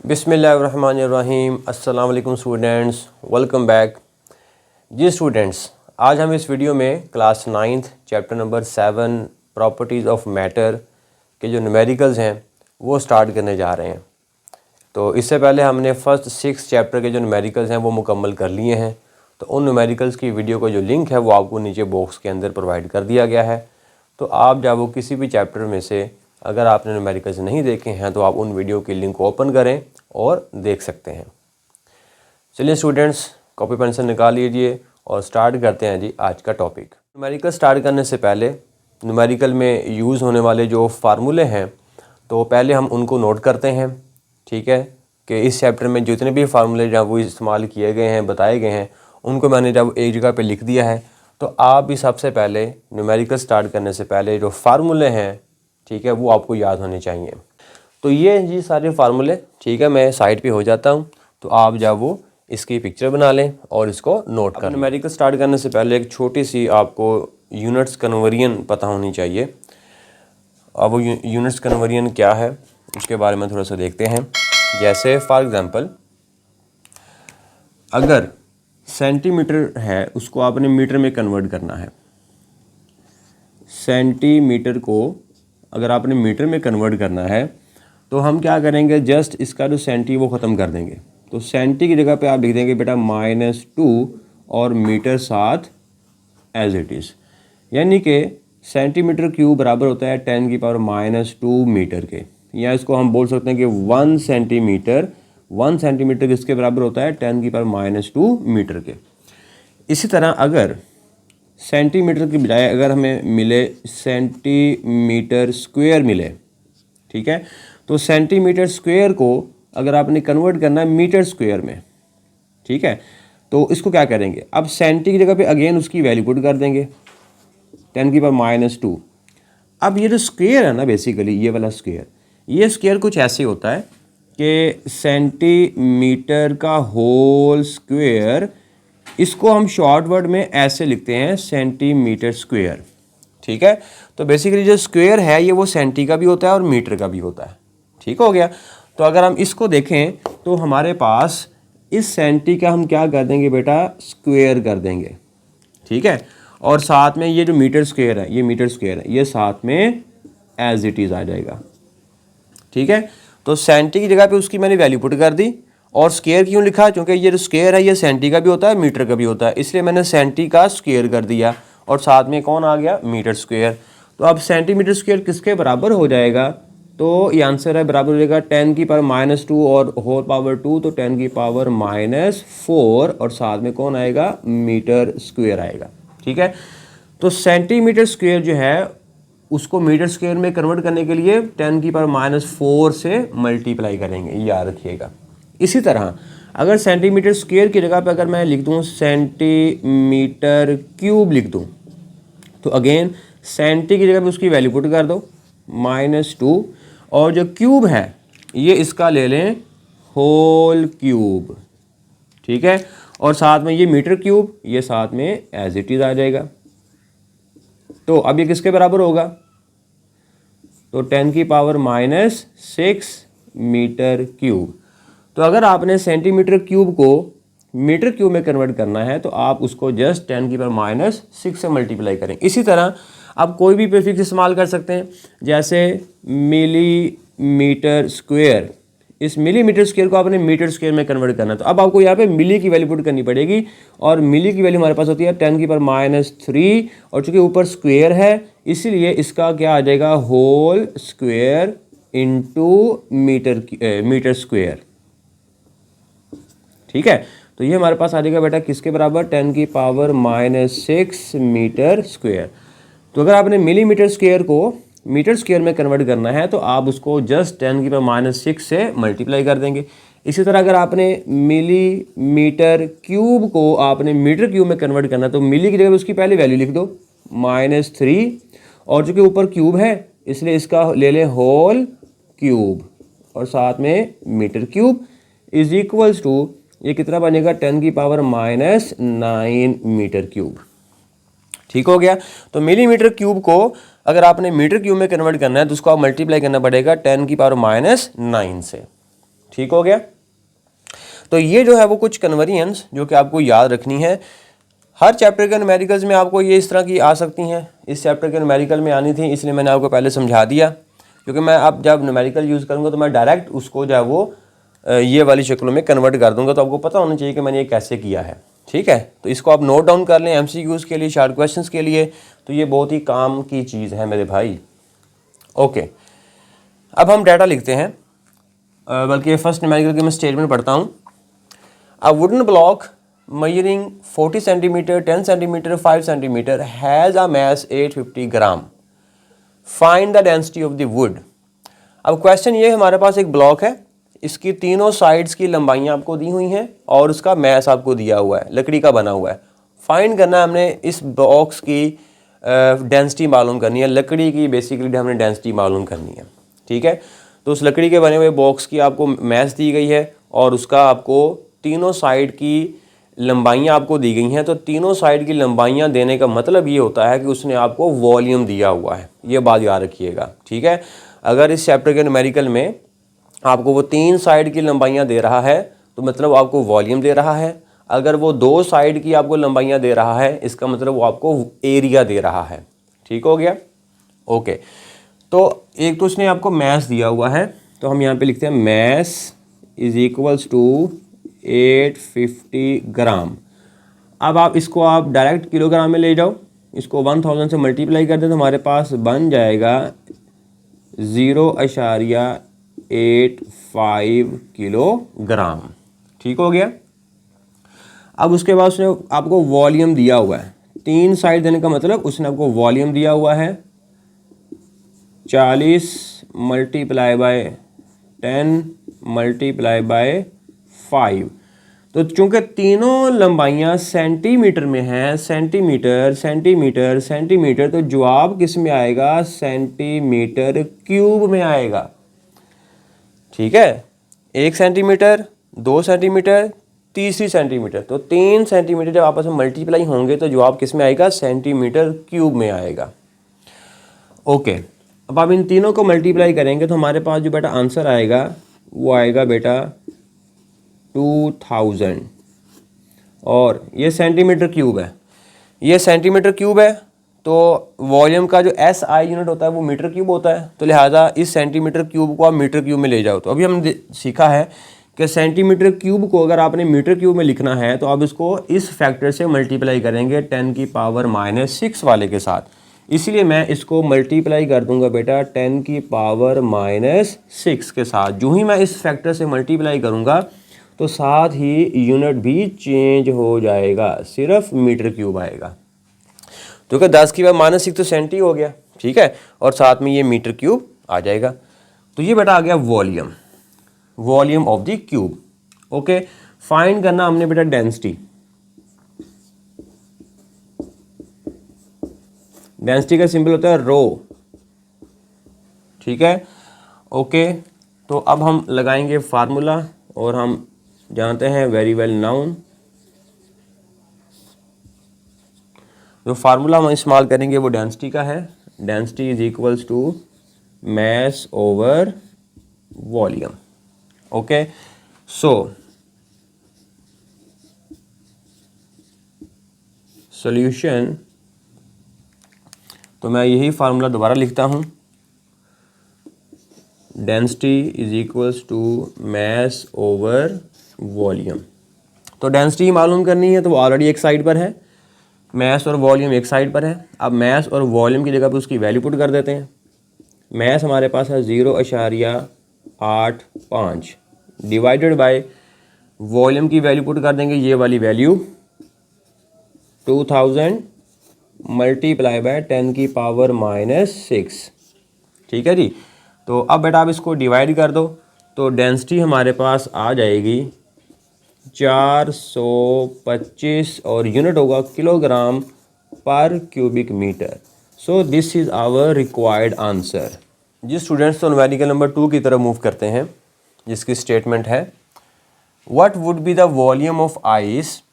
बिस्मिल्लाहिर्रहमानिर्रहीम। अस्सलाम वालेकुम स्टूडेंट्स, वेलकम बैक। जी स्टूडेंट्स, आज हम इस वीडियो में class 9th chapter number 7 properties of matter के जो न्यूमेरिकल्स हैं वो स्टार्ट करने जा रहे हैं। तो इससे पहले हमने फर्स्ट 6 चैप्टर के जो न्यूमेरिकल्स हैं वो मुकम्मल कर लिए हैं। तो उन न्यूमेरिकल्स की वीडियो का जो लिंक है वो आपको नीचे बॉक्स के अंदर प्रोवाइड कर दिया गया है। तो आप जब वो किसी भी चैप्टर में से अगर आपने न्यूमेरिकल्स नहीं देखे हैं तो आप उन वीडियो की लिंक ओपन करें और देख सकते हैं। चलिए स्टूडेंट्स, कॉपी पेंसिल निकाल लीजिए और स्टार्ट करते हैं जी आज का टॉपिक। न्यूमेरिकल स्टार्ट करने से पहले न्यूमेरिकल में यूज़ होने वाले जो फार्मूले हैं तो पहले हम उनको नोट करते हैं। ठीक है कि इस चैप्टर में जितने भी फार्मूले जब वो इस्तेमाल किए गए हैं, बताए गए हैं, उनको मैंने जब एक जगह पे लिख दिया है तो आप भी सबसे पहले न्यूमेरिकल स्टार्ट करने से पहले जो फार्मूले हैं, ठीक है, वो आपको याद होने चाहिए। तो ये जी सारे फार्मूले, ठीक है, मैं साइड पे हो जाता हूँ। तो आप जब वो इसकी पिक्चर बना लें और इसको नोट करें। न्यूमेरिकल स्टार्ट करने से पहले एक छोटी सी आपको यूनिट्स कन्वर्जन पता होनी चाहिए। अब वो यूनिट्स कन्वर्जन क्या है उसके बारे में थोड़ा सा देखते हैं। जैसे फॉर एग्ज़ाम्पल, अगर सेंटीमीटर है उसको आपने मीटर में कन्वर्ट करना है। सेंटीमीटर को अगर आपने मीटर में कन्वर्ट करना है तो हम क्या करेंगे, जस्ट इसका जो सेंटी वो ख़त्म कर देंगे। तो सेंटी की जगह पे आप लिख देंगे बेटा -2 और मीटर साथ एज इट इज़, यानी कि सेंटीमीटर क्यूब बराबर होता है 10⁻² मीटर के। या इसको हम बोल सकते हैं कि 1 सेंटीमीटर किसके बराबर होता है, 10⁻² मीटर के। इसी तरह अगर सेंटीमीटर की बजाय अगर हमें मिले सेंटीमीटर स्क्वायर मिले, ठीक है, तो सेंटीमीटर स्क्वायर को अगर आपने कन्वर्ट करना है मीटर स्क्वायर में, ठीक है, तो इसको क्या करेंगे, अब सेंटी की जगह पे अगेन उसकी वैल्यू पुट कर देंगे 10⁻²। अब ये जो स्क्वायर है ना, बेसिकली ये वाला स्क्वायर, ये स्क्वायर कुछ ऐसे होता है कि सेंटीमीटर का होल स्क्वायर, इसको हम शॉर्ट वर्ड में ऐसे लिखते हैं सेंटीमीटर स्क्वायर। ठीक है, तो बेसिकली जो स्क्वायर है ये वो सेंटी का भी होता है और मीटर का भी होता है। ठीक हो गया। तो अगर हम इसको देखें तो हमारे पास इस सेंटी का हम क्या कर देंगे बेटा, स्क्वायर कर देंगे। ठीक है, और साथ में ये जो मीटर स्क्वायर है, ये मीटर स्क्वायर है, ये साथ में एज इट इज़ आ जाएगा। ठीक है, तो सेंटी की जगह पे उसकी मैंने वैल्यू पुट कर दी। और स्क्वायर क्यों लिखा, क्योंकि ये जो स्क्वायर है ये सेंटी का भी होता है मीटर का भी होता है, इसलिए मैंने सेंटी का स्क्वायर कर दिया और साथ में कौन आ गया, मीटर स्क्वायर। तो अब सेंटीमीटर स्क्वायर किसके बराबर हो जाएगा, तो ये आंसर है बराबर हो जाएगा 10⁻² और होल पावर 2, तो 10⁻⁴ और साथ में कौन आएगा, मीटर स्क्वायर आएगा। ठीक है, तो सेंटीमीटर स्क्वायर जो है उसको मीटर स्क्वायर में कन्वर्ट करने के लिए 10⁻⁴ से मल्टीप्लाई करेंगे, याद रखिएगा। इसी तरह अगर सेंटीमीटर स्क्वायर की जगह पे अगर मैं लिख दूँ सेंटीमीटर क्यूब लिख दूँ, तो अगेन सेंटी की जगह पे उसकी वैल्यू पुट कर दो -2, और जो क्यूब है ये इसका ले लें होल क्यूब। ठीक है, और साथ में ये मीटर क्यूब, ये साथ में एज इट इज़ आ जाएगा। तो अब ये किसके बराबर होगा, तो 10⁻⁶ मीटर क्यूब। तो अगर आपने सेंटीमीटर क्यूब को मीटर क्यूब में कन्वर्ट करना है तो आप उसको जस्ट 10⁻⁶ से मल्टीप्लाई करें। इसी तरह आप कोई भी प्रीफिक्स इस्तेमाल कर सकते हैं, जैसे मिलीमीटर स्क्वायर। इस मिलीमीटर स्क्वायर को आपने मीटर स्क्वायर में कन्वर्ट करना है, तो अब आपको यहाँ पे मिली की वैल्यू पुट करनी पड़ेगी, और मिली की वैल्यू हमारे पास होती है 10⁻�3, और चूँकि ऊपर स्क्वायर है इसीलिए इसका क्या आ जाएगा, whole square into metre square. ठीक है, तो ये हमारे पास आ जाएगा बेटा किसके बराबर, 10⁻⁶ मीटर स्क्वायर। तो अगर आपने मिलीमीटर स्क्वायर को मीटर स्क्वायर में कन्वर्ट करना है तो आप उसको जस्ट 10⁻⁶ से मल्टीप्लाई कर देंगे। इसी तरह अगर आपने मिलीमीटर क्यूब को आपने मीटर क्यूब में कन्वर्ट करना है तो मिली की जगह उसकी पहले वैल्यू लिख दो -3, और चूँकि ऊपर क्यूब है इसलिए इसका ले लें होल क्यूब, और साथ में metre cube is equals to, ये कितना बनेगा, 10⁻⁹ मीटर क्यूब। ठीक हो गया। तो मिलीमीटर क्यूब को अगर आपने मीटर क्यूब में कन्वर्ट करना है तो उसको आप मल्टीप्लाई करना पड़ेगा 10⁻⁹ से। ठीक हो गया। तो ये जो है वो कुछ कन्वर्जन्स जो कि आपको याद रखनी है। हर चैप्टर के न्यूमेरिकल्स में आपको ये इस तरह की आ सकती हैं, इस चैप्टर के न्यूमेरिकल में आनी थी, इसलिए मैंने आपको पहले समझा दिया, क्योंकि मैं अब जब न्यूमेरिकल यूज़ करूँगा तो मैं डायरेक्ट उसको जो है वो ये वाली शक्लों में कन्वर्ट कर दूंगा, तो आपको पता होना चाहिए कि मैंने ये कैसे किया है। ठीक है, तो इसको आप नोट डाउन कर लें MCQs के लिए, शॉर्ट क्वेश्चंस के लिए, तो ये बहुत ही काम की चीज़ है मेरे भाई। ओके, अब हम डाटा लिखते हैं, बल्कि फर्स्ट न्यूमेरिकल की मैं स्टेटमेंट पढ़ता हूँ। A wooden block measuring 40 centimeter, 10 centimeter, 5 centimeter has a mass 850 gram. Find the density of the wood। अब क्वेश्चन ये, हमारे पास एक ब्लॉक है, इसकी तीनों साइड्स की लंबाइयाँ आपको दी हुई हैं और उसका मैस आपको दिया हुआ है, लकड़ी का बना हुआ है। फाइंड करना है हमने इस बॉक्स की डेंसिटी मालूम करनी है, लकड़ी की बेसिकली हमने डेंसिटी मालूम करनी है। ठीक है, तो उस लकड़ी के बने हुए बॉक्स की आपको मैस दी गई है और उसका आपको तीनों साइड की लंबाइयाँ आपको दी गई हैं। तो तीनों साइड की लंबाइयाँ देने का मतलब ये होता है कि उसने आपको वॉल्यूम दिया हुआ है, ये बात याद रखिएगा। ठीक है, अगर इस चैप्टर के न्यूमेरिकल में आपको वो 3 साइड की लंबाइयाँ दे रहा है तो मतलब आपको वॉल्यूम दे रहा है। अगर वो 2 साइड की आपको लंबाइयाँ दे रहा है, इसका मतलब वो आपको एरिया दे रहा है। ठीक हो गया। ओके, तो एक तो उसने आपको मैस दिया हुआ है, तो हम यहाँ पे लिखते हैं मैस इज इक्वल्स टू 850 ग्राम। अब आप इसको आप डायरेक्ट किलोग्राम में ले जाओ, इसको 1000 से मल्टीप्लाई कर दें तो हमारे पास बन जाएगा 0.85 किलोग्राम। ठीक हो गया। अब उसके बाद उसने आपको वॉल्यूम दिया हुआ है, 3 साइड देने का मतलब उसने आपको वॉल्यूम दिया हुआ है 40 मल्टीप्लाई बाय 10 मल्टीप्लाई बाय 5। तो चूंकि तीनों लंबाइयाँ सेंटीमीटर में हैं, सेंटीमीटर सेंटीमीटर सेंटीमीटर, तो जवाब किस में आएगा? सेंटीमीटर क्यूब में आएगा। ठीक है, 1 सेंटीमीटर, 2 सेंटीमीटर, तीसरी सेंटीमीटर, तो 3 सेंटीमीटर जब आपस में मल्टीप्लाई होंगे तो जवाब किस में आएगा? सेंटीमीटर क्यूब में आएगा। ओके, अब आप इन तीनों को मल्टीप्लाई करेंगे तो हमारे पास जो बेटा आंसर आएगा वो आएगा बेटा 2000, और ये सेंटीमीटर क्यूब है, ये सेंटीमीटर क्यूब है। तो वॉल्यूम का जो SI यूनिट होता है वो मीटर क्यूब होता है, तो लिहाजा इस सेंटीमीटर क्यूब को आप मीटर क्यूब में ले जाओ। तो अभी हमने सीखा है कि सेंटीमीटर क्यूब को अगर आपने मीटर क्यूब में लिखना है तो आप इसको इस फैक्टर से मल्टीप्लाई करेंगे 10⁻⁻6 वाले के साथ, इसलिए मैं इसको मल्टीप्लाई कर दूंगा बेटा 10⁻⁻6 के साथ। जो ही मैं इस फैक्टर से मल्टीप्लाई करूंगा तो साथ ही यूनिट भी चेंज हो जाएगा, सिर्फ मीटर क्यूब आएगा। तो क्या 10⁻⁻6 तो सेंटी हो गया, ठीक है, और साथ में ये मीटर क्यूब आ जाएगा। तो ये बेटा आ गया volume, volume of the cube. Okay, find करना हमने बेटा डेंसिटी। डेंसिटी का सिंबल होता है रो। ठीक है, ओके, तो अब हम लगाएंगे फार्मूला और हम जानते हैं वेरी वेल नाउन। जो फार्मूला हम इस्तेमाल करेंगे वो डेंसिटी का है, density is equals to mass over volume. Okay, so solution, तो मैं यही फार्मूला दोबारा लिखता हूँ, density is equals to mass over volume. तो डेंसिटी मालूम करनी है तो वो ऑलरेडी एक साइड पर है, मैस और वॉल्यूम एक साइड पर है। अब मैस और वॉल्यूम की जगह पर उसकी वैल्यू पुट कर देते हैं। मैस हमारे पास है 0.85 डिवाइडेड बाय वॉल्यूम की वैल्यू पुट कर देंगे, ये वाली वैल्यू 2000 मल्टीप्लाई बाय 10⁻⁻6। ठीक है जी। तो अब बेटा आप इसको डिवाइड कर दो तो डेंसिटी हमारे पास आ जाएगी 425 और यूनिट होगा किलोग्राम पर cubic metre. So this is our required answer. जी स्टूडेंट्स, तो न्यूमेरिकल नंबर 2 की तरफ मूव करते हैं, जिसकी स्टेटमेंट है what would be the volume of ice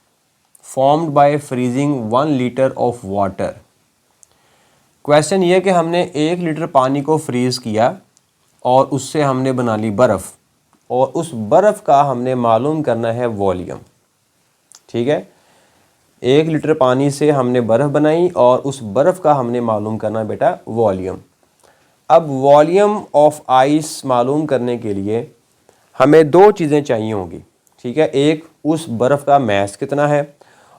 formed by freezing 1 litre of water. Question ये कि हमने 1 लीटर पानी को फ्रीज़ किया और उससे हमने बना ली बर्फ़। और उस बर्फ़ का हमने मालूम करना है वॉल्यूम। ठीक है, 1 लीटर पानी से हमने बर्फ़ बनाई और उस बर्फ़ का हमने मालूम करना है बेटा वॉल्यूम। अब वॉल्यूम ऑफ आइस मालूम करने के लिए हमें 2 चीज़ें चाहिए होंगी। ठीक है, एक उस बर्फ़ का मैस कितना है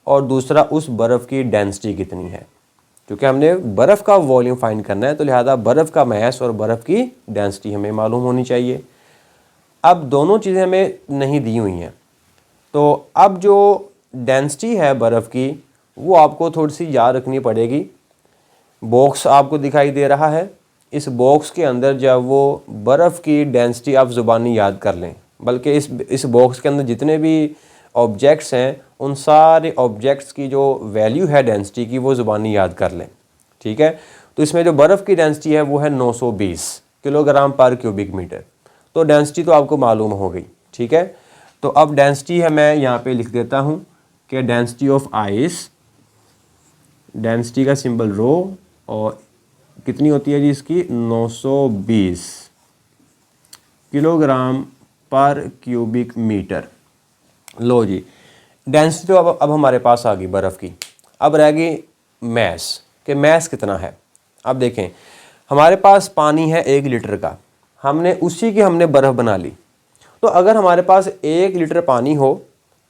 और दूसरा उस बर्फ़ की डेंसिटी कितनी है। क्योंकि हमने बर्फ़ का वॉल्यूम फाइंड करना है तो लिहाजा बर्फ़ का मैस और बर्फ़ की डेंसिटी हमें मालूम होनी चाहिए। अब दोनों चीज़ें हमें नहीं दी हुई हैं, तो अब जो डेंसिटी है बर्फ़ की वो आपको थोड़ी सी याद रखनी पड़ेगी। बॉक्स आपको दिखाई दे रहा है, इस बॉक्स के अंदर जब वो बर्फ़ की डेंसिटी आप ज़ुबानी याद कर लें, बल्कि इस बॉक्स के अंदर जितने भी ऑब्जेक्ट्स हैं उन सारे ऑब्जेक्ट्स की जो वैल्यू है डेंसिटी की वो ज़ुबानी याद कर लें। ठीक है, तो इसमें जो बर्फ़ की डेंसिटी है वो है 920 किलोग्राम पर क्यूबिक मीटर। तो डेंसिटी तो आपको मालूम हो गई। ठीक है, तो अब डेंसिटी है मैं यहाँ पे लिख देता हूँ कि डेंसिटी ऑफ आइस, डेंसिटी का सिंबल रो, और कितनी होती है जी इसकी 920 किलोग्राम पर क्यूबिक मीटर। लो जी, डेंसिटी तो अब हमारे पास आ गई बर्फ़ की। अब रह गई मैस, कि मैस कितना है। अब देखें, हमारे पास पानी है 1 लीटर का, हमने उसी की हमने बर्फ़ बना ली। तो अगर हमारे पास 1 लीटर पानी हो,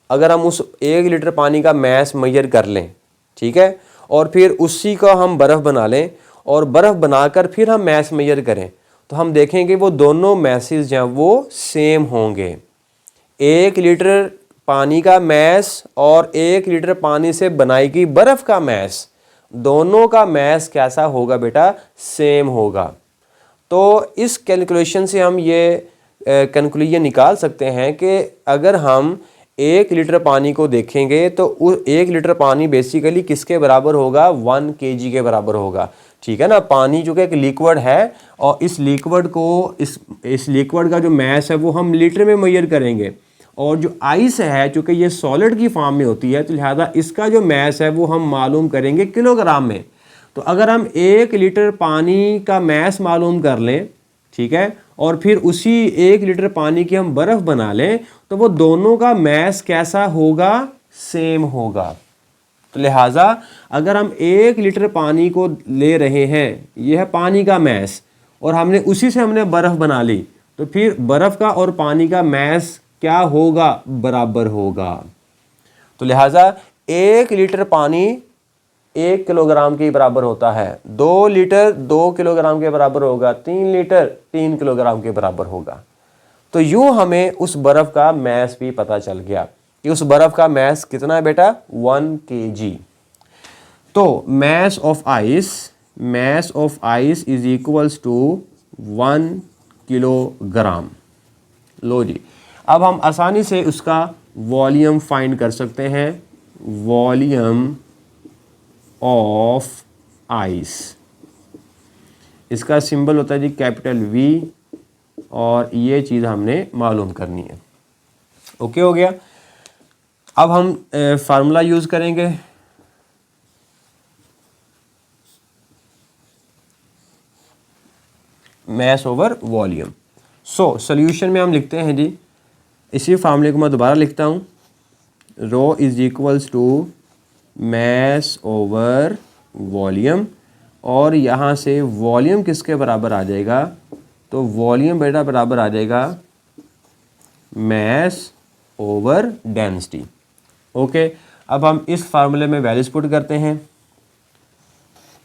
अगर हम उस 1 लीटर पानी का मैस मेजर कर लें, ठीक है, और फिर उसी का हम बर्फ़ बना लें और बर्फ़ बनाकर फिर हम मैस मेजर करें, तो हम देखेंगे वो दोनों मैसेज जो हैं वो सेम होंगे। 1 लीटर पानी का मैस और 1 लीटर पानी से बनाई गई बर्फ़ का मैस, दोनों का मैस कैसा होगा बेटा, सेम होगा। तो इस कैलकुलेशन से हम ये कंक्लूजन निकाल सकते हैं कि अगर हम 1 लीटर पानी को देखेंगे तो 1 लीटर पानी बेसिकली किसके बराबर होगा, 1 kg के बराबर होगा। ठीक है ना, पानी जो कि एक लिक्विड है और इस लिक्विड को इस लिक्विड का जो मैस है वो हम लीटर में मेजर करेंगे, और जो आइस है चूँकि ये सॉलिड की फॉर्म में होती है तो लिहाजा इसका जो मैस है वो हम मालूम करेंगे किलोग्राम में। तो अगर हम 1 लीटर पानी का मैस मालूम कर लें, ठीक है, और फिर उसी 1 लीटर पानी की हम बर्फ़ बना लें, तो वो दोनों का मैस कैसा होगा, सेम होगा। तो लिहाजा अगर हम 1 लीटर पानी को ले रहे हैं, यह है पानी का मैस, और हमने उसी से हमने बर्फ़ बना ली, तो फिर बर्फ़ का और पानी का मैस क्या होगा, बराबर होगा। तो लिहाजा 1 लीटर पानी 1 किलोग्राम के बराबर होता है, 2 लीटर 2 किलोग्राम के बराबर होगा, 3 लीटर 3 किलोग्राम के बराबर होगा। तो यूँ हमें उस बर्फ़ का मैस भी पता चल गया कि उस बर्फ़ का मैस कितना है बेटा, 1 kg। तो mass of ice is equals to 1 kilogram. लो जी, अब हम आसानी से उसका वॉल्यूम फाइंड कर सकते हैं। वॉल्यूम ऑफ आइस, इसका सिंबल होता है जी कैपिटल V, और ये चीज़ हमने मालूम करनी है। ओके हो गया। अब हम फार्मूला यूज़ करेंगे। Mass over volume. So solution में हम लिखते हैं जी, इसी फार्मूले को मैं दोबारा लिखता हूँ, rho is equals to mass over volume, और यहाँ से वॉल्यूम किसके बराबर आ जाएगा, तो वॉल्यूम बेटा बराबर आ जाएगा मैस ओवर डेंसिटी। ओके, अब हम इस फार्मूले में वैल्यूज पुट करते हैं,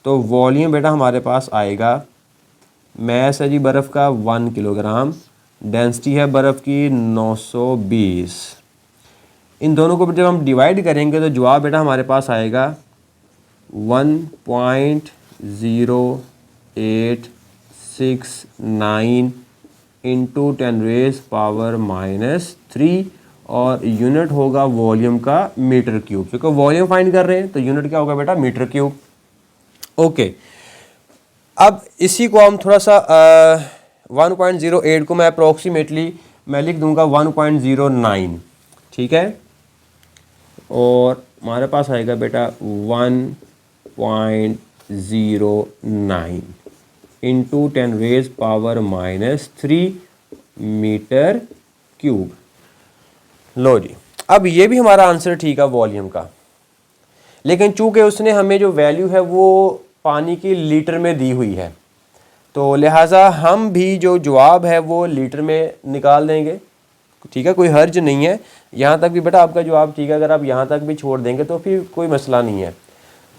तो वॉल्यूम बेटा हमारे पास आएगा, मैस है जी बर्फ़ का 1 किलोग्राम, डेंसिटी है बर्फ़ की 920। इन दोनों को जब हम डिवाइड करेंगे तो जवाब बेटा हमारे पास आएगा 1.0869 इंटू 10⁻³ और यूनिट होगा वॉल्यूम का मीटर क्यूब, क्योंकि वॉल्यूम फाइंड कर रहे हैं तो यूनिट क्या होगा बेटा, मीटर क्यूब। ओके, अब इसी को हम थोड़ा सा 1.08 को मैं अप्रोक्सीमेटली मैं लिख दूंगा 1.09, ठीक है, और हमारे पास आएगा बेटा 1.09 इंटू 10⁻³ मीटर क्यूब। लो जी, अब ये भी हमारा आंसर ठीक है वॉल्यूम का, लेकिन चूंकि उसने हमें जो वैल्यू है वो पानी की लीटर में दी हुई है, तो लिहाजा हम भी जो जवाब है वो लीटर में निकाल देंगे। ठीक है, कोई हर्ज नहीं है, यहाँ तक भी बेटा आपका जवाब ठीक है। अगर आप यहाँ तक भी छोड़ देंगे तो फिर कोई मसला नहीं है।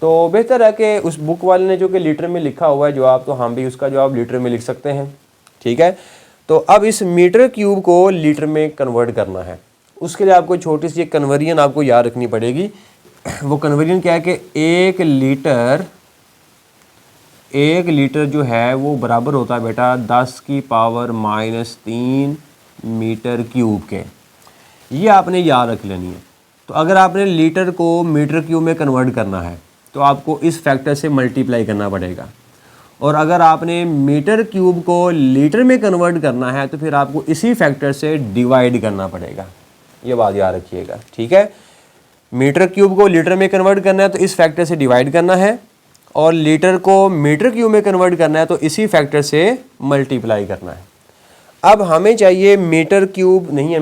तो बेहतर है कि उस बुक वाले ने जो कि लीटर में लिखा हुआ है जवाब, तो हम भी उसका जवाब लीटर में लिख सकते हैं। ठीक है, तो अब इस मीटर क्यूब को लीटर में कन्वर्ट करना है। उसके लिए आपको छोटी सी एक कन्वर्जन आपको याद रखनी पड़ेगी। वो कन्वर्जन क्या है कि एक लीटर जो है वो बराबर होता है बेटा 10⁻³ मीटर क्यूब के। ये आपने याद रख लेनी है। तो अगर आपने लीटर को मीटर क्यूब में कन्वर्ट करना है तो आपको इस फैक्टर से मल्टीप्लाई करना पड़ेगा, और अगर आपने मीटर क्यूब को लीटर में कन्वर्ट करना है तो फिर आपको इसी फैक्टर से डिवाइड करना पड़ेगा। ये बात याद रखिएगा। ठीक है, मीटर क्यूब को लीटर में कन्वर्ट करना है तो इस फैक्टर से डिवाइड करना है, और लीटर को मीटर क्यूब में कन्वर्ट करना है तो इसी फैक्टर से मल्टीप्लाई करना है। अब हमें चाहिए मीटर क्यूब नहीं,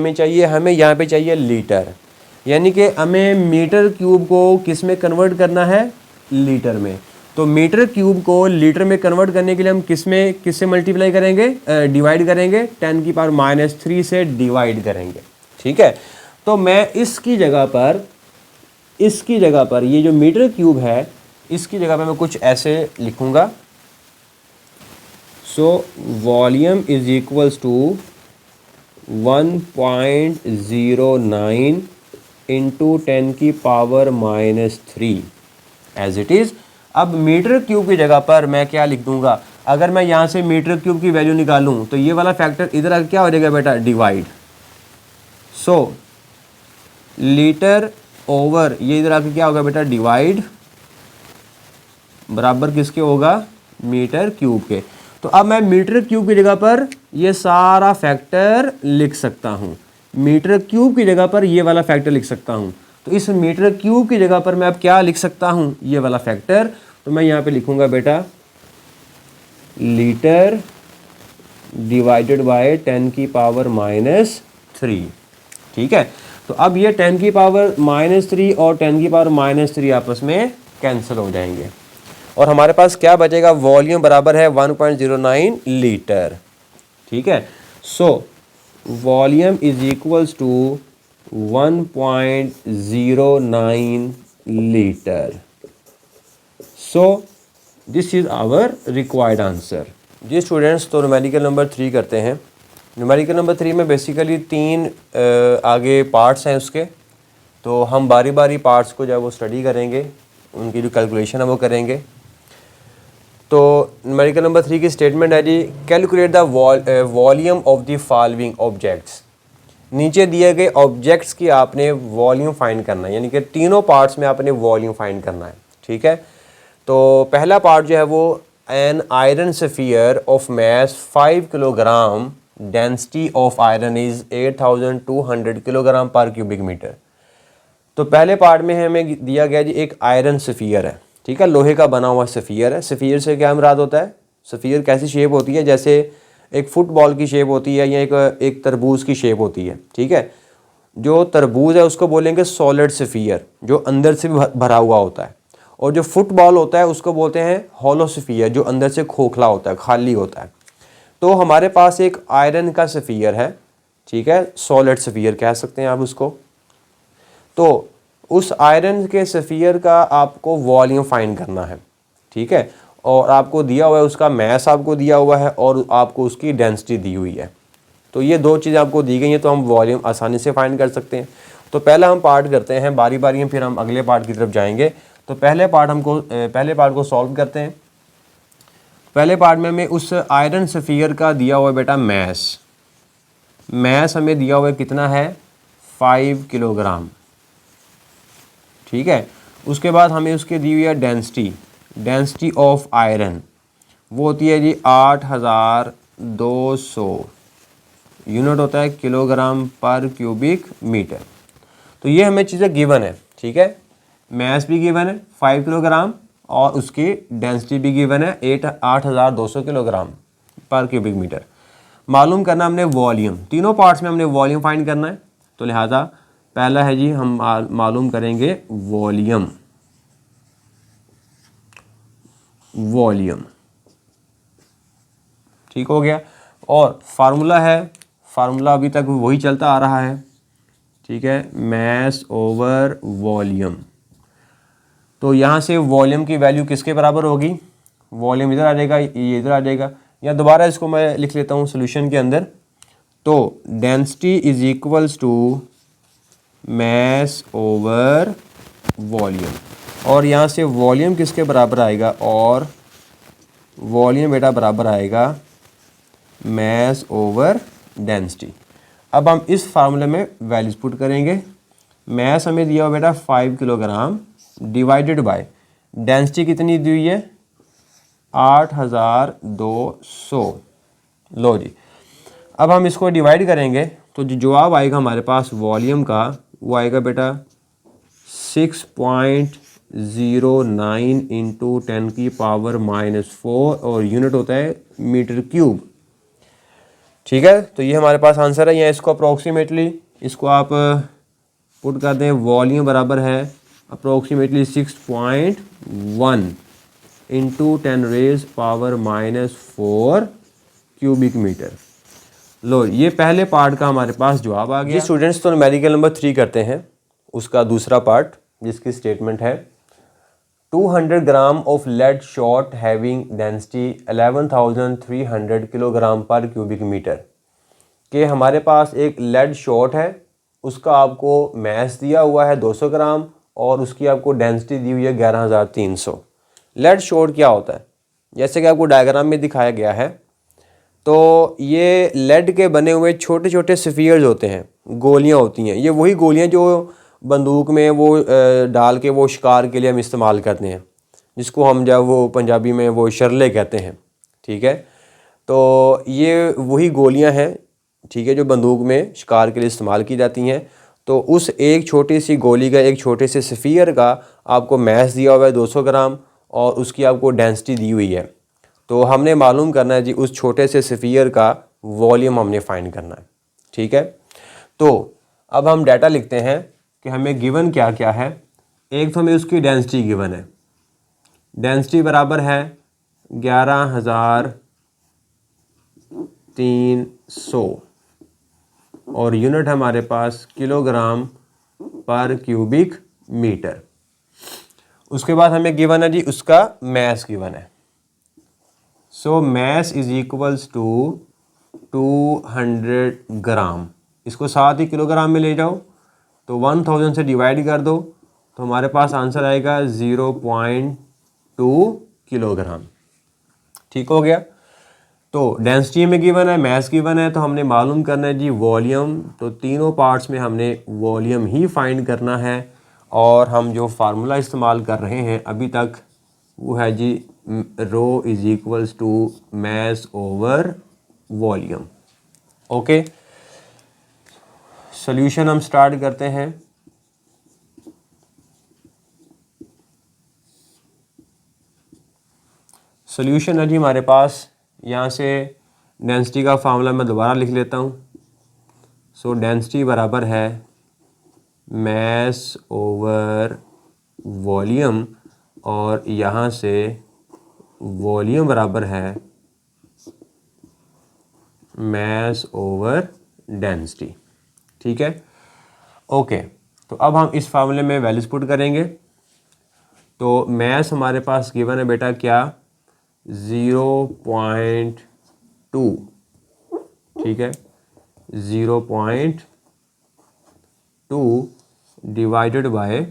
हमें यहाँ पे चाहिए लीटर, यानी कि हमें मीटर क्यूब को किस में कन्वर्ट करना है, लीटर में। तो मीटर क्यूब को लीटर में कन्वर्ट करने के लिए हम किससे मल्टीप्लाई करेंगे, डिवाइड करेंगे, 10⁻³ से डिवाइड करेंगे। ठीक है, तो मैं इसकी जगह पर ये जो मीटर क्यूब है इसकी जगह पर मैं कुछ ऐसे लिखूंगा। So volume is equals to 1.09 into 10⁻³ as it is. अब मीटर क्यूब की जगह पर मैं क्या लिख दूंगा, अगर मैं यहाँ से मीटर क्यूब की वैल्यू निकालूं तो ये वाला फैक्टर इधर आकर क्या हो जाएगा बेटा, डिवाइड। सो लीटर ओवर ये इधर आकर क्या होगा बेटा, डिवाइड, बराबर किसके होगा, मीटर क्यूब के। तो अब मैं मीटर क्यूब की जगह पर ये सारा फैक्टर लिख सकता हूँ, मीटर क्यूब की जगह पर ये वाला फैक्टर लिख सकता हूँ। तो इस मीटर क्यूब की जगह पर मैं अब क्या लिख सकता हूँ, ये वाला फैक्टर। तो मैं यहाँ पे लिखूंगा बेटा लीटर डिवाइडेड बाय 10⁻³ ठीक है, तो अब ये 10⁻³ और 10⁻³ आपस में कैंसिल हो जाएंगे और हमारे पास क्या बचेगा, वॉल्यूम बराबर है 1.09 लीटर। ठीक है, so volume is equals to 1.09 litre. So this is our required answer. जी स्टूडेंट्स, तो न्यूमेरिकल नंबर 3 करते हैं। न्यूमेरिकल नंबर 3 में बेसिकली 3 आगे पार्ट्स हैं उसके, तो हम बारी बारी पार्ट्स को जब वो स्टडी करेंगे, उनकी जो कैलकुलेशन है वो करेंगे। तो न्यूमेरिकल नंबर 3 की स्टेटमेंट है जी, calculate the volume of the following objects. नीचे दिए गए ऑब्जेक्ट्स की आपने वॉल्यूम फाइंड करना है, यानी कि तीनों पार्ट्स में आपने वॉल्यूम फाइंड करना है। ठीक है, तो पहला पार्ट जो है वो an iron sphere of mass 5 kilogram, density of iron is 8200 kilogram पर क्यूबिक मीटर। तो पहले पार्ट में हमें दिया गया जी एक आयरन सफियर है। ठीक है, लोहे का बना हुआ सफियर है। सफियर से क्या मुराद होता है, सफियर कैसी शेप होती है, जैसे एक फुटबॉल की शेप होती है या एक तरबूज की शेप होती है। ठीक है, जो तरबूज है उसको बोलेंगे सॉलिड सफियर, जो अंदर से भी भरा हुआ होता है, और जो फुटबॉल होता है उसको बोलते हैं हॉलो सफियर, जो अंदर से खोखला होता है, खाली होता है। तो हमारे पास एक आयरन का सफियर है। ठीक है, सॉलिड सफियर कह सकते हैं आप उसको। तो उस आयरन के सफियर का आपको वॉल्यूम फाइंड करना है। ठीक है, और आपको दिया हुआ है उसका मैस आपको दिया हुआ है और आपको उसकी डेंसिटी दी हुई है। तो ये दो चीज़ें आपको दी गई हैं, तो हम वॉल्यूम आसानी से फाइंड कर सकते हैं। तो पहला हम पार्ट करते हैं बारी बारी में, फिर हम अगले पार्ट की तरफ जाएंगे। तो पहले पार्ट को सॉल्व करते हैं। पहले पार्ट में हमें उस आयरन सफियर का दिया हुआ है बेटा मैस हमें दिया हुआ है कितना है, 5 किलोग्राम। ठीक है, उसके बाद हमें उसके दी हुई है डेंसिटी ऑफ आयरन, वो होती है जी 8200 यूनिट होता है किलोग्राम पर क्यूबिक मीटर। तो ये हमें चीज़ें गिवन है। ठीक है, मैस भी गिवन है 5 किलोग्राम और उसकी डेंसिटी भी गिवन है 8200 किलोग्राम पर क्यूबिक मीटर। मालूम करना हमने वॉल्यूम, तीनों पार्ट्स में हमने वॉल्यूम फाइंड करना है। तो लिहाजा पहला है जी हम मालूम करेंगे वॉल्यूम, वॉल्यूम, ठीक हो गया। और फार्मूला है, फार्मूला अभी तक वही चलता आ रहा है, ठीक है, मैस ओवर वॉल्यूम। तो यहाँ से वॉल्यूम की वैल्यू किसके बराबर होगी, वॉल्यूम इधर आ जाएगा, ये इधर आ जाएगा, या दोबारा इसको मैं लिख लेता हूँ सोल्यूशन के अंदर। तो density is equals to mass over volume, और यहाँ से वॉल्यूम किसके बराबर आएगा, और वॉल्यूम बेटा बराबर आएगा मैस ओवर डेंसिटी। अब हम इस फार्मूले में वैल्यूज पुट करेंगे। मैस हमें दिया हुआ बेटा 5 किलोग्राम डिवाइडेड बाय डेंसिटी कितनी दी हुई है 8200। लो जी, अब हम इसको डिवाइड करेंगे तो जो जवाब आएगा हमारे पास वॉल्यूम का वो आएगा बेटा 6.09 इंटू 10 की पावर -4 और यूनिट होता है मीटर क्यूब। ठीक है, तो ये हमारे पास आंसर है। या इसको अप्रोक्सीमेटली इसको आप पुट कर दें, वॉल्यूम बराबर है approximately 6.1 into 10 raise power -4 cubic metre. लो, ये पहले पार्ट का हमारे पास जवाब आ गया। स्टूडेंट्स, तो न्यूमेरिकल नंबर 3 करते हैं, उसका दूसरा पार्ट, जिसकी स्टेटमेंट है 200 gram of lead shot having density 11,300 kilogram पर क्यूबिक मीटर के हमारे पास एक लेड शॉट है, उसका आपको मैस दिया हुआ है 200 ग्राम और उसकी आपको डेंसिटी दी हुई है 11,300। लेड शॉट क्या होता है, जैसे कि आपको डायग्राम में दिखाया गया है, तो ये लेड के बने हुए छोटे छोटे स्फीयर्स होते हैं, गोलियां होती हैं। ये वही गोलियां जो बंदूक में वो डाल के वो शिकार के लिए हम इस्तेमाल करते हैं, जिसको हम जब वो पंजाबी में वो शरले कहते हैं। ठीक है, तो ये वही गोलियां हैं, ठीक है, जो बंदूक में शिकार के लिए इस्तेमाल की जाती हैं। तो उस एक छोटी सी गोली का, एक छोटे से स्फीयर का आपको मैस दिया हुआ है 200 ग्राम और उसकी आपको डेंसिटी दी हुई है। तो हमने मालूम करना है जी उस छोटे से स्फीयर का वॉल्यूम हमने फाइंड करना है। ठीक है, तो अब हम डाटा लिखते हैं कि हमें गिवन क्या क्या है। एक तो हमें उसकी डेंसिटी गिवन है, डेंसिटी बराबर है 11,300 और यूनिट हमारे पास किलोग्राम पर क्यूबिक मीटर। उसके बाद हमें गिवन है जी उसका मैस गिवन है। सो मैस इज इक्वल्स टू 200 ग्राम, इसको साथ ही किलोग्राम में ले जाओ तो 1000 से डिवाइड कर दो तो हमारे पास आंसर आएगा 0.2 किलोग्राम। ठीक हो गया। तो डेंसिटी में गिवन है, मैस गिवन है, तो हमने मालूम करना है जी वॉल्यूम। तो तीनों पार्ट्स में हमने वॉल्यूम ही फाइंड करना है और हम जो फार्मूला इस्तेमाल कर रहे हैं अभी तक वो है जी rho is equals to mass over volume. Okay, solution हम स्टार्ट करते हैं। सॉल्यूशन है जी हमारे पास, यहाँ से डेंसिटी का फार्मूला मैं दोबारा लिख लेता हूँ। सो डेंसिटी बराबर है मैस ओवर वॉल्यूम और यहाँ से वॉल्यूम बराबर है मैस ओवर डेंसिटी। ठीक है, ओके। तो अब हम इस फार्मूले में वैल्यूज पुट करेंगे। तो मैस हमारे पास गिवन है बेटा क्या 0.2, ठीक है, 0.2 डिवाइडेड बाय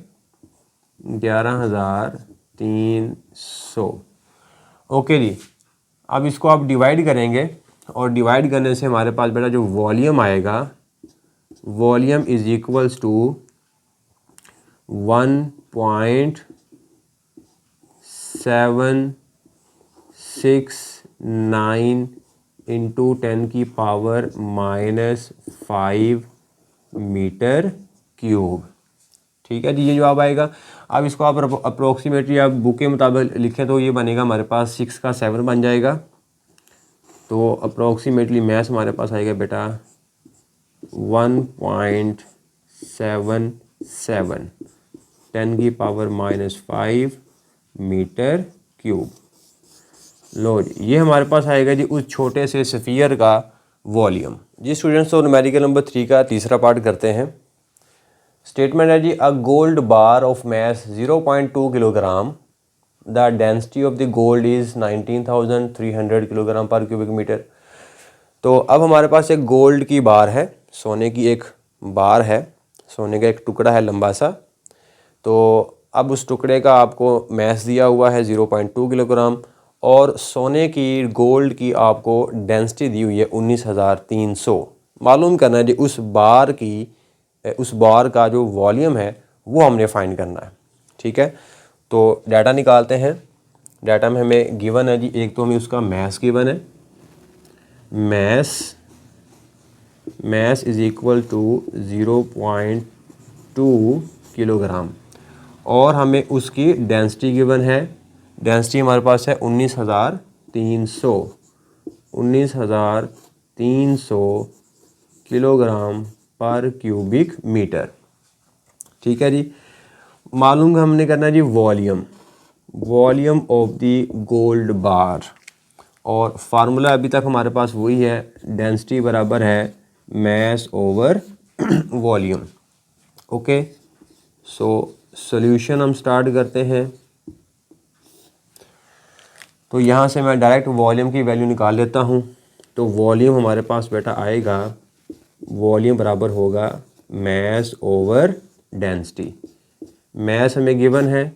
11,300। ओके जी, अब इसको आप डिवाइड करेंगे और डिवाइड करने से हमारे पास बेटा जो वॉल्यूम आएगा, volume is equals to 1.769 into 10 की पावर -5 मीटर क्यूब। ठीक है जी, ये जवाब आएगा। अब इसको आप अप्रोक्सीमेटली आप बुक के मुताबिक लिखें तो ये बनेगा हमारे पास 6 का 7 बन जाएगा। तो अप्रोक्सीमेटली मैथ हमारे पास आएगा बेटा 1.77 10⁻⁻5 मीटर क्यूब। लो जी, ये हमारे पास आएगा जी उस छोटे से स्फीयर का वॉल्यूम। जी स्टूडेंट्स, तो न्यूमेरिकल नंबर 3 का तीसरा पार्ट करते हैं। स्टेटमेंट है जी, a gold bar of mass 0.2 kilogram, the density of the gold is 19,300 kilogram पर क्यूबिक मीटर। तो अब हमारे पास एक गोल्ड की बार है, सोने की एक बार है, सोने का एक टुकड़ा है लंबा सा। तो अब उस टुकड़े का आपको मैस दिया हुआ है 0.2 किलोग्राम और सोने की गोल्ड की आपको डेंसिटी दी हुई है 19,300। मालूम करना है जी उस बार का जो वॉल्यूम है वो हमने फाइंड करना है। ठीक है, तो डाटा निकालते हैं। डाटा में हमें गिवन है जी, एक तो हमें उसका मैस गिवन है, mass is equal to 0.2 kilogram, और हमें उसकी डेंसिटी गिवन है। डेंसिटी हमारे पास है 19,300 किलोग्राम पर क्यूबिक मीटर। ठीक है जी, मालूम हमने करना है जी volume of the gold bar, और फार्मूला अभी तक हमारे पास वही है, डेंसिटी बराबर है mass over volume. Okay, so solution हम स्टार्ट करते हैं। तो यहाँ से मैं डायरेक्ट वॉल्यूम की वैल्यू निकाल लेता हूँ। तो वॉल्यूम हमारे पास बेटा आएगा, वॉल्यूम बराबर होगा मैस ओवर डेंसिटी। मैस हमें गिवन है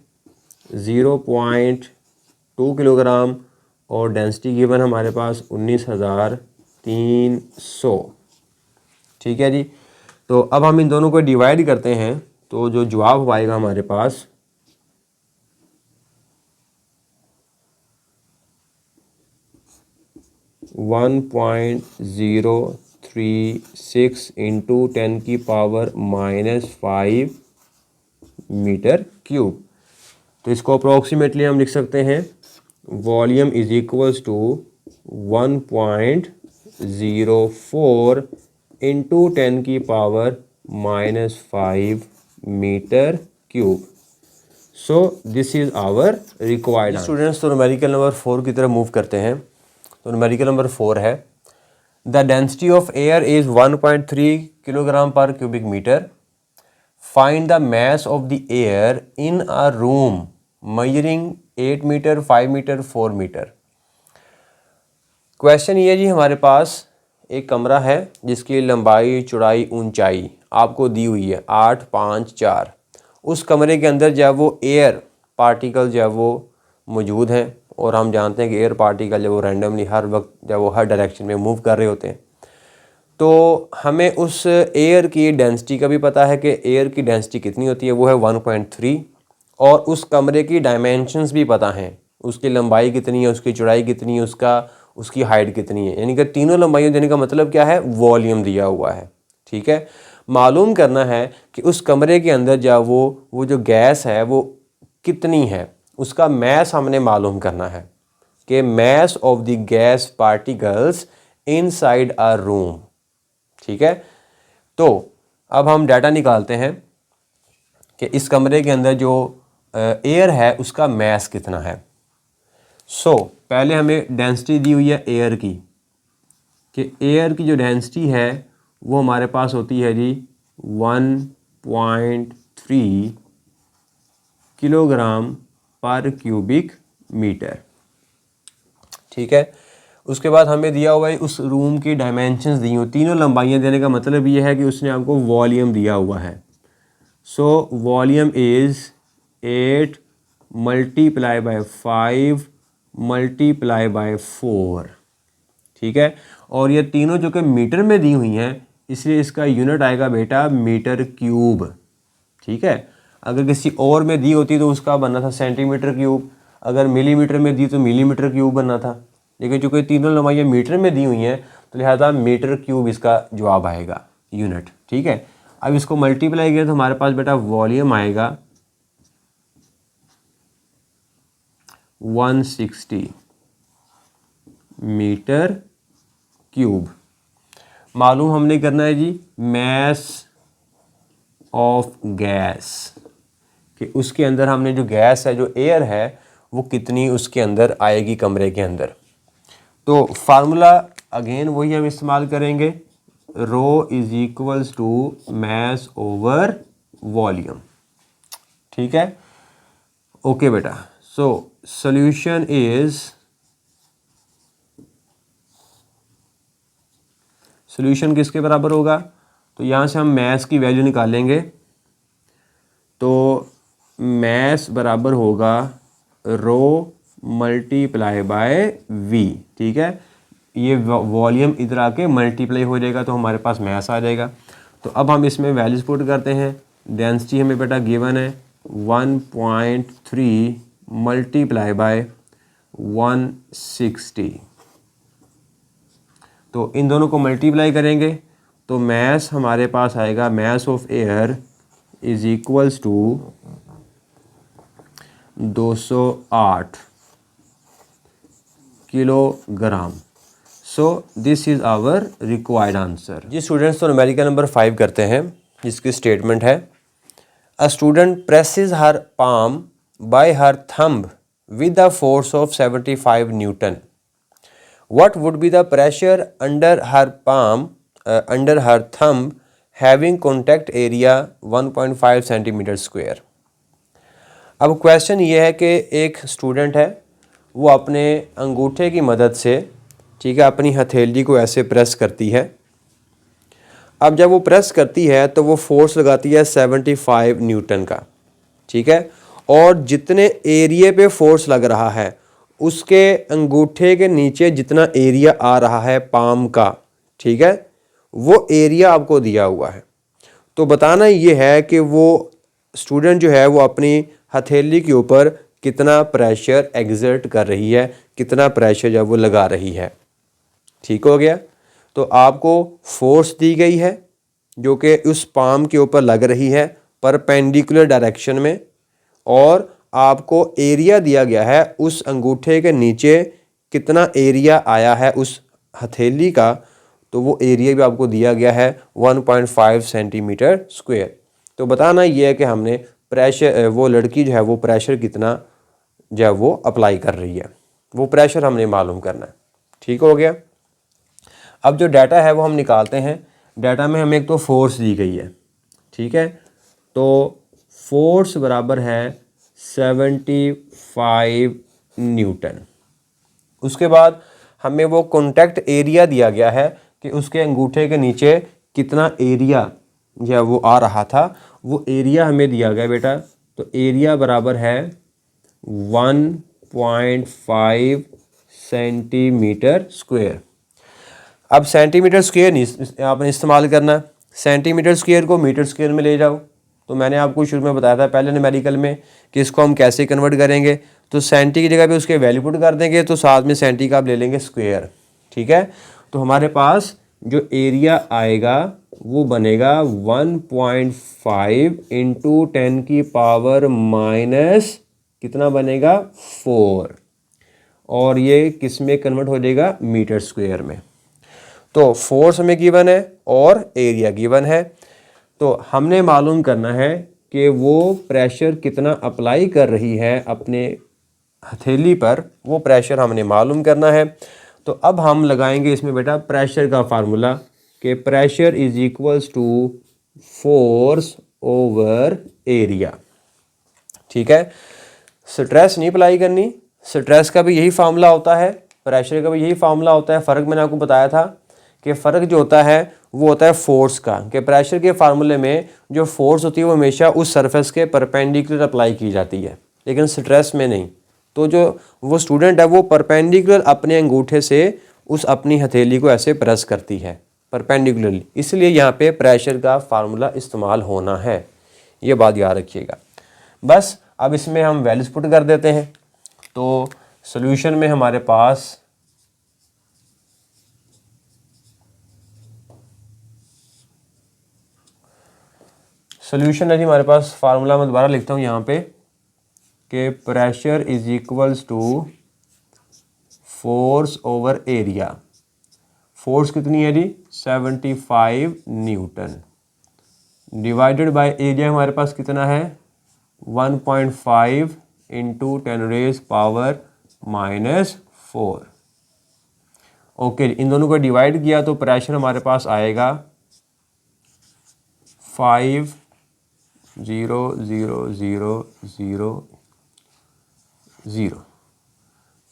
0.2 किलोग्राम और डेंसिटी गिवन हमारे पास 19,300। ठीक है जी, तो अब हम इन दोनों को डिवाइड करते हैं, तो जो जवाब आएगा हमारे पास 1.036 इंटू 10⁻⁻5 मीटर क्यूब। तो इसको अप्रोक्सीमेटली हम लिख सकते हैं, volume is equals to 1.04 into 10⁻⁻5 metre cube. So this is our required. Students, तो न्यूमेरिकल नंबर 4 की तरफ मूव करते हैं। तो न्यूमेरिकल नंबर 4 है, the density of air is 1.3 kilogram पर cubic metre. Find the mass of the air in a room measuring 8 metre, 5 metre, 4 metre. Question ये जी, हमारे पास एक कमरा है जिसकी लंबाई, चौड़ाई, ऊंचाई आपको दी हुई है 8, 5, 4। उस कमरे के अंदर जो है वो एयर पार्टिकल जो है वो मौजूद हैं, और हम जानते हैं कि एयर पार्टिकल जब वो रैंडमली हर वक्त जब वो हर डायरेक्शन में मूव कर रहे होते हैं। तो हमें उस एयर की डेंसिटी का भी पता है कि एयर की डेंसिटी कितनी होती है, वो है 1.3, और उस कमरे की डायमेंशंस भी पता हैं, उसकी लंबाई कितनी है, उसकी चौड़ाई कितनी है, उसकी हाइट कितनी है, यानी कि तीनों लंबाइयों देने का मतलब क्या है, वॉल्यूम दिया हुआ है। ठीक है, मालूम करना है कि उस कमरे के अंदर जो वो जो गैस है वो कितनी है, उसका मैस हमने मालूम करना है कि mess of the gas particles inside a room. ठीक है, तो अब हम डाटा निकालते हैं कि इस कमरे के अंदर जो एयर है उसका मैस कितना है। पहले हमें डेंसिटी दी हुई है एयर की, कि एयर की जो डेंसिटी है वो हमारे पास होती है जी 1.3 किलोग्राम पर क्यूबिक मीटर। ठीक है, उसके बाद हमें दिया हुआ है उस रूम की डायमेंशंस दी हुई, तीनों लंबाइयाँ देने का मतलब ये है कि उसने आपको वॉल्यूम दिया हुआ है। So volume is 8 multiply by 5 multiply by 4। ठीक है, और ये तीनों जो कि मीटर में दी हुई हैं, इसलिए इसका यूनिट आएगा बेटा मीटर क्यूब। ठीक है, अगर किसी और में दी होती तो उसका बनना था सेंटीमीटर क्यूब, अगर मिलीमीटर में दी तो मिलीमीटर क्यूब बनना था, लेकिन चूँकि तीनों लंबाइयाँ मीटर में दी हुई हैं तो लिहाजा मीटर क्यूब इसका जवाब आएगा, यूनिट। ठीक है, अब इसको मल्टीप्लाई किया तो हमारे पास बेटा वॉल्यूम आएगा 160 मीटर क्यूब। मालूम हमने करना है जी मैस ऑफ गैस, कि उसके अंदर हमने जो गैस है, जो एयर है, वो कितनी उसके अंदर आएगी कमरे के अंदर। तो फार्मूला अगेन वही हम इस्तेमाल करेंगे, rho is equals to mass over volume. ठीक है, ओके बेटा। सो सॉल्यूशन इज, सॉल्यूशन किसके बराबर होगा, तो यहाँ से हम मैस की वैल्यू निकालेंगे। तो मैस बराबर होगा रो मल्टीप्लाई बाय वी। ठीक है, ये वॉल्यूम इधर आके मल्टीप्लाई हो जाएगा तो हमारे पास मैस आ जाएगा। तो अब हम इसमें वैल्यूज पुट करते हैं। डेंसिटी हमें बेटा गिवन है 1.3 मल्टीप्लाई बाय 160। तो इन दोनों को मल्टीप्लाई करेंगे तो मैस हमारे पास आएगा, mass of air is equals to 208 kilogram. So this is our required answer. जी स्टूडेंट्स, तो न्यूमेरिकल नंबर 5 करते हैं, जिसकी स्टेटमेंट है a student presses her palm by her thumb with the force of 75 newton. What would be the pressure under her palm, under her thumb, having contact area 1.5 centimetre square. अब question ये है कि एक student है, वो अपने अंगूठे की मदद से, ठीक है, अपनी हथेली को ऐसे प्रेस करती है। अब जब वो प्रेस करती है तो वो फोर्स लगाती है 75 न्यूटन का। ठीक है, और जितने एरिया पे फोर्स लग रहा है उसके अंगूठे के नीचे जितना एरिया आ रहा है पाम का, ठीक है, वो एरिया आपको दिया हुआ है। तो बताना ये है कि वो स्टूडेंट जो है वो अपनी हथेली के ऊपर कितना प्रेशर एग्जर्ट कर रही है, कितना प्रेशर जब वो लगा रही है। ठीक हो गया। तो आपको फोर्स दी गई है जो कि उस पाम के ऊपर लग रही है परपेंडिकुलर डायरेक्शन में, और आपको एरिया दिया गया है उस अंगूठे के नीचे कितना एरिया आया है उस हथेली का, तो वो एरिया भी आपको दिया गया है 1.5 सेंटीमीटर स्क्वायर। तो बताना ये है कि हमने प्रेशर, वो लड़की जो है वो प्रेशर कितना जो है वो अप्लाई कर रही है, वो प्रेशर हमने मालूम करना है। ठीक हो गया। अब जो डाटा है वो हम निकालते हैं। डाटा में हमें एक तो फोर्स दी गई है, ठीक है, तो फोर्स बराबर है 75 न्यूटन। उसके बाद हमें वो कॉन्टैक्ट एरिया दिया गया है कि उसके अंगूठे के नीचे कितना एरिया जो है वो आ रहा था, वो एरिया हमें दिया गया बेटा। तो एरिया बराबर है 1.5 सेंटीमीटर स्क्वायर। अब सेंटीमीटर स्क्वायर नहीं आपने इस्तेमाल करना, सेंटीमीटर स्क्वायर को मीटर स्क्वायर में ले जाओ। तो मैंने आपको शुरू में बताया था पहले न्यूमेरिकल में कि इसको हम कैसे कन्वर्ट करेंगे। तो सेंटी की जगह पे उसके वैल्यू पुट कर देंगे, तो साथ में सेंटी का आप ले लेंगे स्क्वायर। ठीक है, तो हमारे पास जो एरिया आएगा वो बनेगा 1.5 इंटू 10 की पावर माइनस कितना बनेगा 4, और ये किस में कन्वर्ट हो जाएगा मीटर स्क्वायर में। तो फोर्स हमें गिवन है और एरिया गिवन है, तो हमने मालूम करना है कि वो प्रेशर कितना अप्लाई कर रही है अपने हथेली पर, वो प्रेशर हमने मालूम करना है। तो अब हम लगाएंगे इसमें बेटा प्रेशर का फार्मूला कि pressure is equals to force over area. ठीक है, स्ट्रेस नहीं अप्लाई करनी, स्ट्रेस का भी यही फार्मूला होता है, प्रेशर का भी यही फार्मूला होता है। फ़र्क मैंने आपको बताया था कि फ़र्क जो होता है वो होता है फोर्स का, कि प्रेशर के फार्मूले में जो फोर्स होती है वो हमेशा उस सरफेस के परपेंडिकुलर अप्लाई की जाती है, लेकिन स्ट्रेस में नहीं। तो जो वो स्टूडेंट है वो परपेंडिकुलर अपने अंगूठे से उस अपनी हथेली को ऐसे प्रेस करती है परपेंडिकुलरली, इसलिए यहाँ पे प्रेशर का फार्मूला इस्तेमाल होना है, ये बात याद रखिएगा। बस अब इसमें हम वैल्यूज पुट कर देते हैं। तो सॉल्यूशन में हमारे पास सॉल्यूशन है जी, हमारे पास फार्मूला मैं दोबारा लिखता हूँ यहाँ पे कि pressure is equals to force over area. Force कितनी है जी 75 न्यूटन, डिवाइडेड बाय एरिया हमारे पास कितना है 1.5 इंटू 10⁻⁻⁴। ओके, इन दोनों को डिवाइड किया तो प्रेशर हमारे पास आएगा 5,0,0,0,0।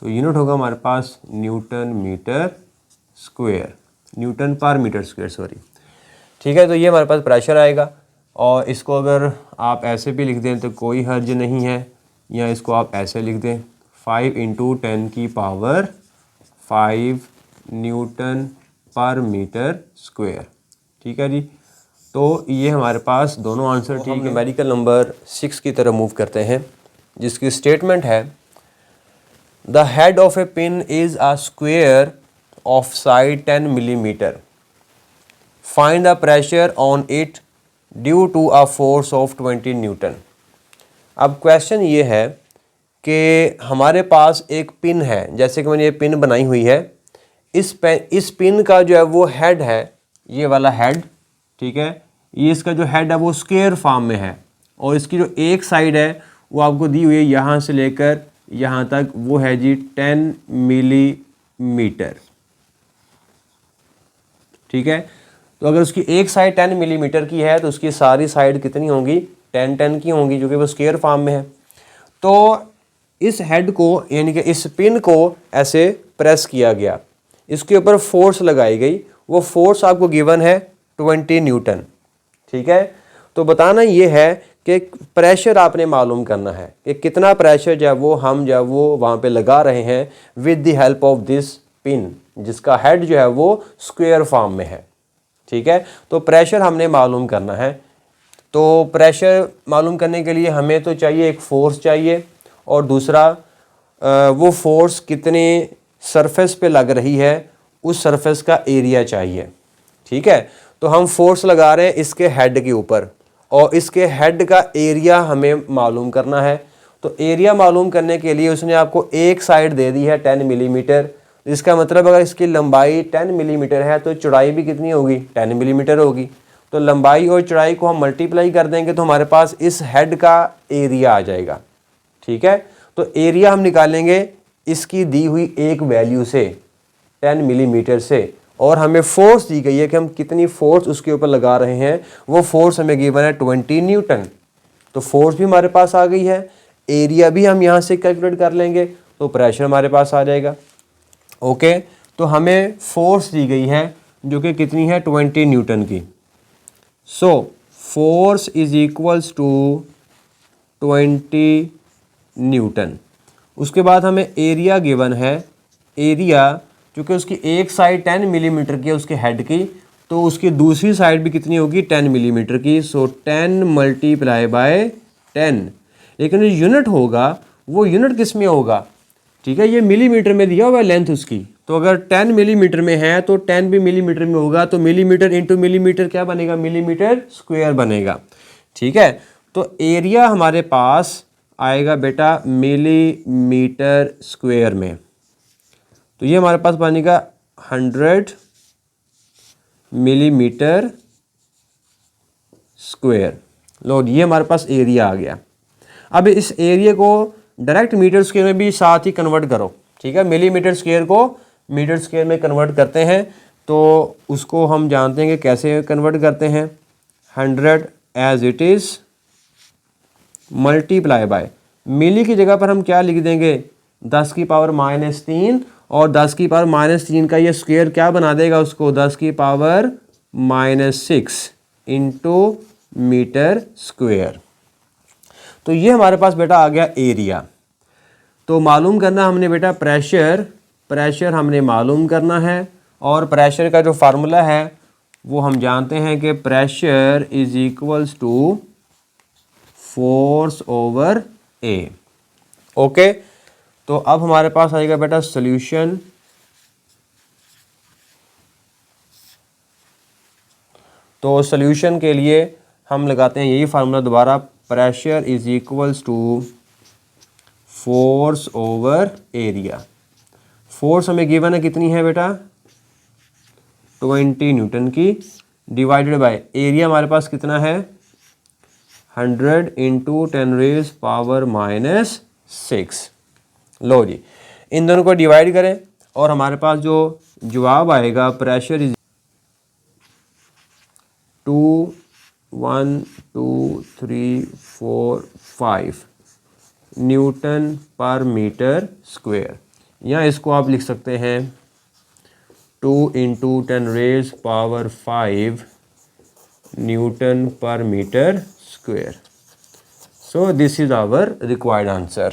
तो यूनिट होगा हमारे पास न्यूटन मीटर स्क्वायर, न्यूटन पर मीटर स्क्वायर सॉरी। ठीक है, तो ये हमारे पास प्रेशर आएगा। और इसको अगर आप ऐसे भी लिख दें तो कोई हर्ज नहीं है, या इसको आप ऐसे लिख दें 5 इंटू 10⁵ न्यूटन पर मीटर स्क्वायर। ठीक है जी, तो ये हमारे पास दोनों आंसर ठीक है। न्यूमेरिकल नंबर 6 की तरफ मूव करते हैं, जिसकी स्टेटमेंट है the head of a pin is a square of side 10 millimetre, find the pressure on it due to a force of 20 newton. अब क्वेश्चन ये है कि हमारे पास एक पिन है, जैसे कि मैंने ये पिन बनाई हुई है, इस पिन का जो है वो हेड है, ये वाला हेड। ठीक है, ये इसका जो हेड है वो स्क्वायर फॉर्म में है, और इसकी जो एक साइड है वो आपको दी हुई है यहाँ से लेकर यहाँ तक, वो है जी 10 मिलीमीटर। ठीक है, तो अगर उसकी एक साइड 10 मिलीमीटर की है तो उसकी सारी साइड कितनी होंगी 10 की होंगी, जो कि वो स्क्वायर फॉर्म में है। तो इस हेड को यानी कि इस पिन को ऐसे प्रेस किया गया, इसके ऊपर फोर्स लगाई गई, वो फोर्स आपको गिवन है 20 न्यूटन। ठीक है, तो बताना ये है कि प्रेशर आपने मालूम करना है कि कितना प्रेशर जो है वो हम जो है वो वहाँ पे लगा रहे हैं with the help of this pin, जिसका हेड जो है वो स्क्वायर फॉर्म में है। ठीक है, तो प्रेशर हमने मालूम करना है। तो प्रेशर मालूम करने के लिए हमें तो चाहिए एक फोर्स चाहिए, और दूसरा वो फोर्स कितने सरफेस पे लग रही है उस सरफेस का एरिया चाहिए। ठीक है, तो हम फोर्स लगा रहे हैं इसके हेड के ऊपर, और इसके हेड का एरिया हमें मालूम करना है। तो एरिया मालूम करने के लिए उसने आपको एक साइड दे दी है 10 मिलीमीटर, इसका मतलब अगर इसकी लंबाई 10 मिलीमीटर है तो चौड़ाई भी कितनी होगी 10 मिलीमीटर होगी। तो लंबाई और चौड़ाई को हम मल्टीप्लाई कर देंगे तो हमारे पास इस हेड का एरिया आ जाएगा। ठीक है, तो एरिया हम निकालेंगे इसकी दी हुई एक वैल्यू से 10 मिलीमीटर से, और हमें फोर्स दी गई है कि हम कितनी फोर्स उसके ऊपर लगा रहे हैं, वो फोर्स हमें गिवन है 20 न्यूटन। तो फोर्स भी हमारे पास आ गई है, एरिया भी हम यहाँ से कैलकुलेट कर लेंगे, तो प्रेशर हमारे पास आ जाएगा। ओके, तो हमें फोर्स दी गई है जो कि कितनी है 20 न्यूटन की। So force is equals to 20 newton. उसके बाद हमें एरिया गिवन है, एरिया क्योंकि उसकी एक साइड 10 मिलीमीटर की है उसके हेड की, तो उसकी दूसरी साइड भी कितनी होगी 10 मिलीमीटर की। सो 10 मल्टीप्लाई बाय 10, लेकिन जो यूनिट होगा वो यूनिट किस में होगा। ठीक है, ये मिलीमीटर में दिया हुआ है लेंथ उसकी, तो अगर 10 मिलीमीटर में है तो 10 भी मिलीमीटर में होगा, तो मिलीमीटर इंटू मिलीमीटर क्या बनेगा मिलीमीटर स्क्वायर बनेगा। ठीक है, तो एरिया हमारे पास आएगा बेटा मिलीमीटर स्क्वायर में, तो ये हमारे पास बनेगा 100 मिलीमीटर स्क्वायर। लो, ये हमारे पास एरिया आ गया। अब इस एरिया को डायरेक्ट मीटर स्क्वायर में भी साथ ही कन्वर्ट करो। ठीक है, मिलीमीटर स्क्वायर को मीटर स्क्वायर में कन्वर्ट करते हैं, तो उसको हम जानते हैं कि कैसे कन्वर्ट करते हैं। 100 as it is multiply by, milli की जगह पर हम क्या लिख देंगे 10 की पावर -3, और 10 की पावर -3 का ये स्क्वायर क्या बना देगा उसको 10 की पावर -6 इंटू मीटर स्क्वायर। तो ये हमारे पास बेटा आ गया एरिया। तो मालूम करना हमने बेटा प्रेशर हमने मालूम करना है, और प्रेशर का जो फार्मूला है वो हम जानते हैं कि pressure is equals to force over A. Okay, तो अब हमारे पास आएगा बेटा सॉल्यूशन। तो सॉल्यूशन के लिए हम लगाते हैं यही फार्मूला दोबारा, pressure is equals to force over area. Force हमें गिवन है कितनी है बेटा 20 न्यूटन की डिवाइडेड बाय एरिया हमारे पास कितना है 100 इंटू 10⁻⁻⁶। लो जी, इन दोनों को डिवाइड करें और हमारे पास जो जवाब आएगा प्रेशर इज 2 1 2 3 4 5 न्यूटन पर मीटर स्क्वायर। या इसको आप लिख सकते हैं 2 इंटू 10⁻⁵ न्यूटन पर metre square. So this is our required answer.